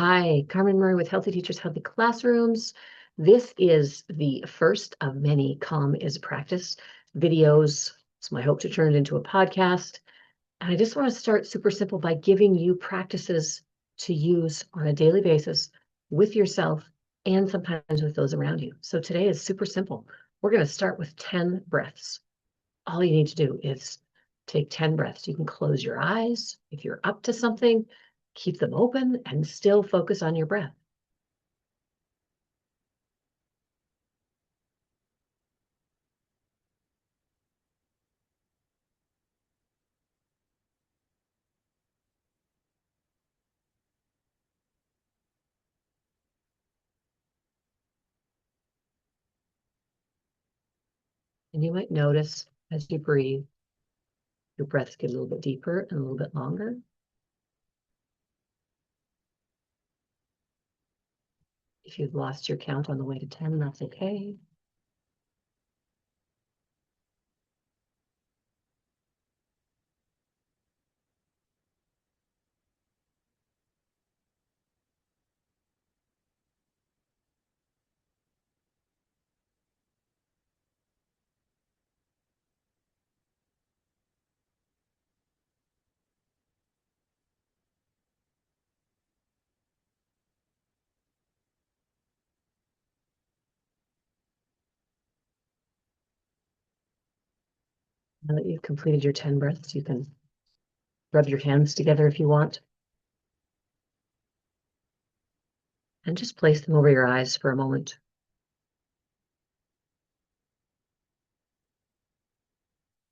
Hi, Carman Murray with Healthy Teachers, Healthy Classrooms. This is the first of many Calm is Practice videos. It's my hope to turn it into a podcast. And I just want to start super simple by giving you practices to use on a daily basis with yourself and sometimes with those around you. So today is super simple. We're going to start with 10 breaths. All you need to do is take 10 breaths. You can close your eyes. If you're up to something, keep them open and still focus on your breath. And you might notice as you breathe, your breaths get a little bit deeper and a little bit longer. If you've lost your count on the way to 10, that's okay. Now that you've completed your 10 breaths, you can rub your hands together if you want. And just place them over your eyes for a moment.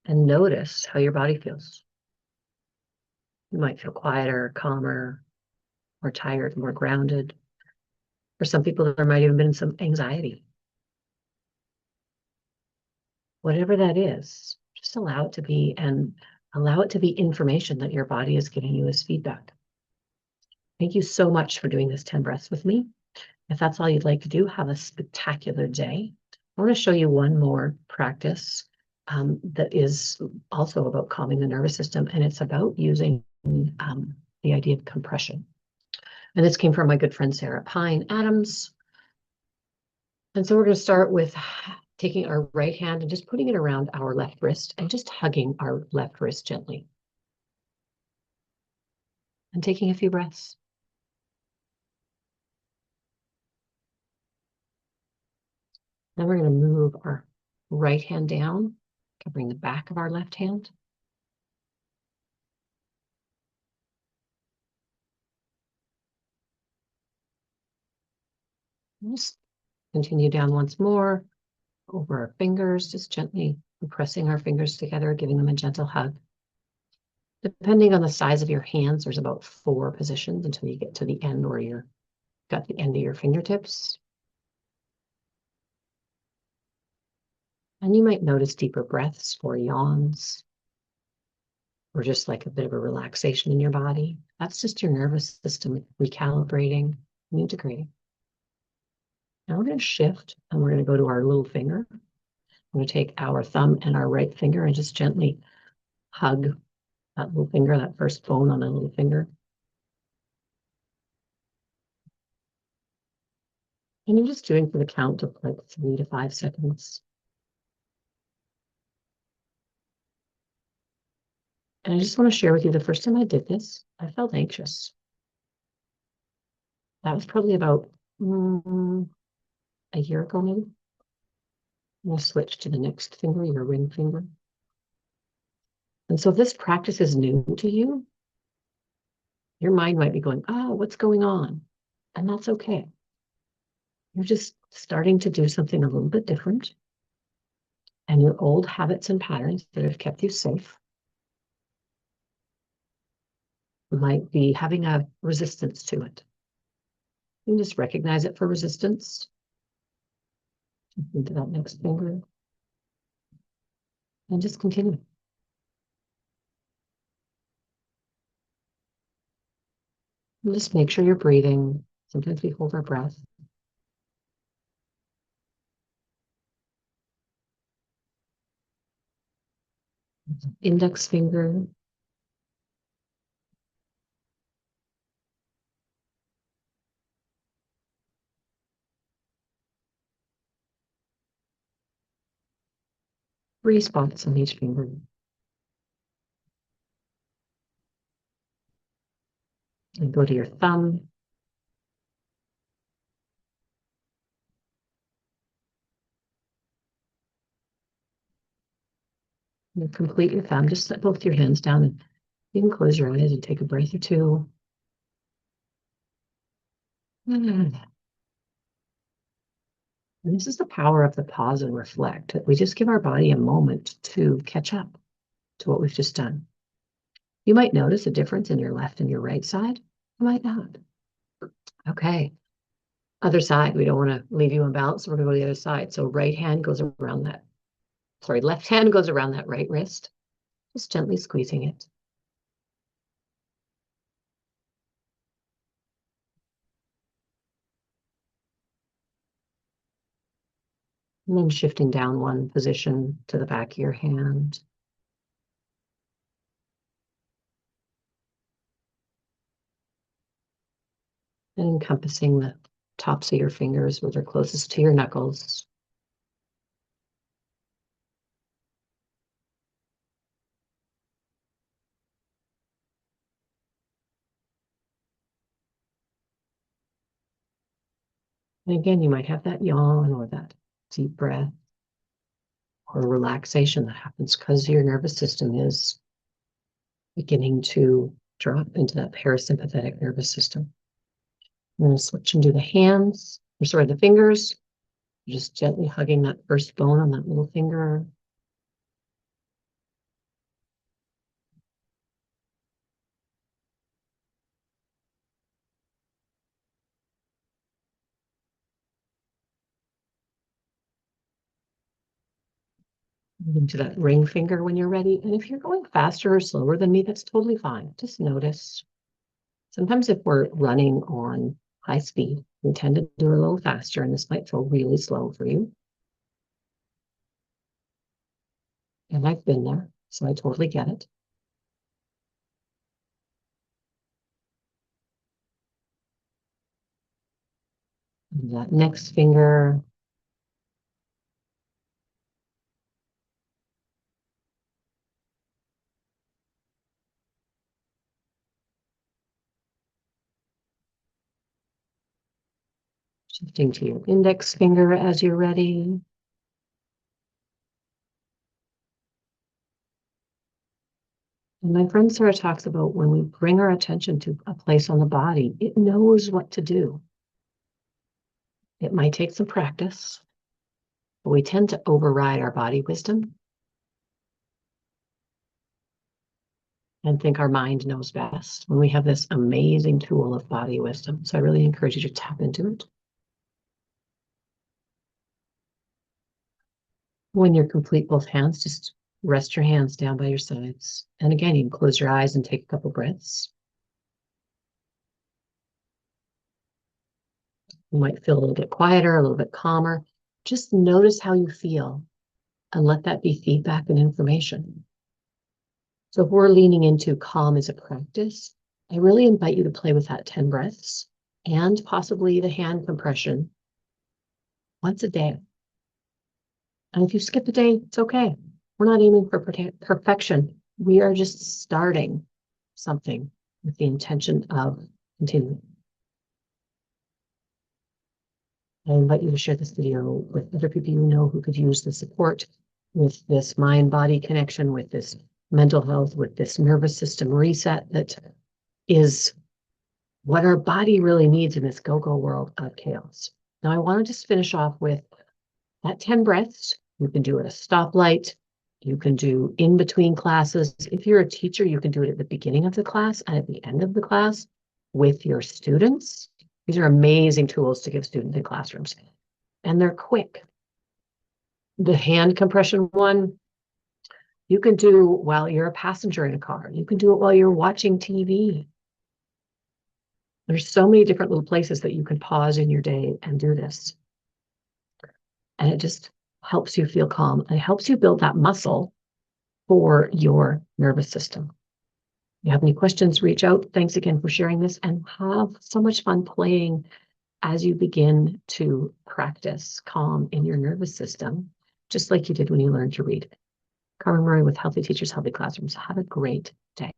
And notice how your body feels. You might feel quieter, calmer, more tired, more grounded. For some people, there might even been some anxiety. Whatever that is, just allow it to be and allow it to be information that your body is giving you as feedback. Thank you so much for doing this 10 breaths with me. If that's all you'd like to do, have a spectacular day. I want to show you one more practice that is also about calming the nervous system, and it's about using the idea of compression. And this came from my good friend, Sarah Pine Adams. And so we're going to start with taking our right hand and just putting it around our left wrist and just hugging our left wrist gently. And taking a few breaths. Then we're going to move our right hand down, covering the back of our left hand. And just continue down once more over our fingers, just gently pressing our fingers together, giving them a gentle hug. Depending on the size of your hands, there's about 4 positions until you get to the end where you're got the end of your fingertips. And you might notice deeper breaths or yawns, or just like a bit of a relaxation in your body. That's just your nervous system recalibrating and integrating. Now we're going to shift and we're going to go to our little finger. I'm going to take our thumb and our right finger and just gently hug that little finger, that first bone on the little finger. And you're just doing for the count of like 3 to 5 seconds. And I just want to share with you, the first time I did this, I felt anxious. That was probably about a year ago, maybe. We'll switch to the next finger, your ring finger. And so if this practice is new to you, your mind might be going, oh, what's going on? And that's okay. You're just starting to do something a little bit different. And your old habits and patterns that have kept you safe might be having a resistance to it. You can just recognize it for resistance. Into that next finger. And just continue. And just make sure you're breathing. Sometimes we hold our breath. Index finger. 3 spots on each finger. And go to your thumb. And complete your thumb. Just set both your hands down and you can close your eyes and take a breath or two. And this is the power of the pause and reflect. We just give our body a moment to catch up to what we've just done. You might notice a difference in your left and your right side. You might not. Okay. Other side. We don't want to leave you unbalanced. So we're going to go to the other side. So left hand goes around that right wrist. Just gently squeezing it. And then shifting down one position to the back of your hand. And encompassing the tops of your fingers where they're closest to your knuckles. And again, you might have that yawn or that deep breath or relaxation that happens because your nervous system is beginning to drop into that parasympathetic nervous system. I'm going to switch and do the hands, the fingers. Just gently hugging that first bone on that little finger. Into that ring finger when you're ready. And if you're going faster or slower than me, that's totally fine. Just notice. Sometimes if we're running on high speed, we tend to do a little faster, and this might feel really slow for you. And I've been there, so I totally get it. And that next finger. Shifting to your index finger as you're ready. And my friend Sarah talks about when we bring our attention to a place on the body, it knows what to do. It might take some practice, but we tend to override our body wisdom and think our mind knows best when we have this amazing tool of body wisdom. So I really encourage you to tap into it. When you're complete both hands, just rest your hands down by your sides. And again, you can close your eyes and take a couple breaths. You might feel a little bit quieter, a little bit calmer. Just notice how you feel and let that be feedback and information. So if we're leaning into calm as a practice, I really invite you to play with that 10 breaths and possibly the hand compression once a day. And if you skip a day, it's okay. We're not aiming for perfection. We are just starting something with the intention of continuing. I invite you to share this video with other people you know who could use the support with this mind-body connection, with this mental health, with this nervous system reset that is what our body really needs in this go-go world of chaos. Now, I want to just finish off with that 10 breaths. You can do it at a stoplight. You can do in between classes. If you're a teacher, you can do it at the beginning of the class and at the end of the class with your students. These are amazing tools to give students in classrooms. And they're quick. The hand compression one, you can do while you're a passenger in a car. You can do it while you're watching TV. There's so many different little places that you can pause in your day and do this. And it just helps you feel calm. It helps you build that muscle for your nervous system. If you have any questions, reach out. Thanks again for sharing this, and have so much fun playing as you begin to practice calm in your nervous system, just like you did when you learned to read. Carman Murray with Healthy Teachers, Healthy Classrooms. Have a great day.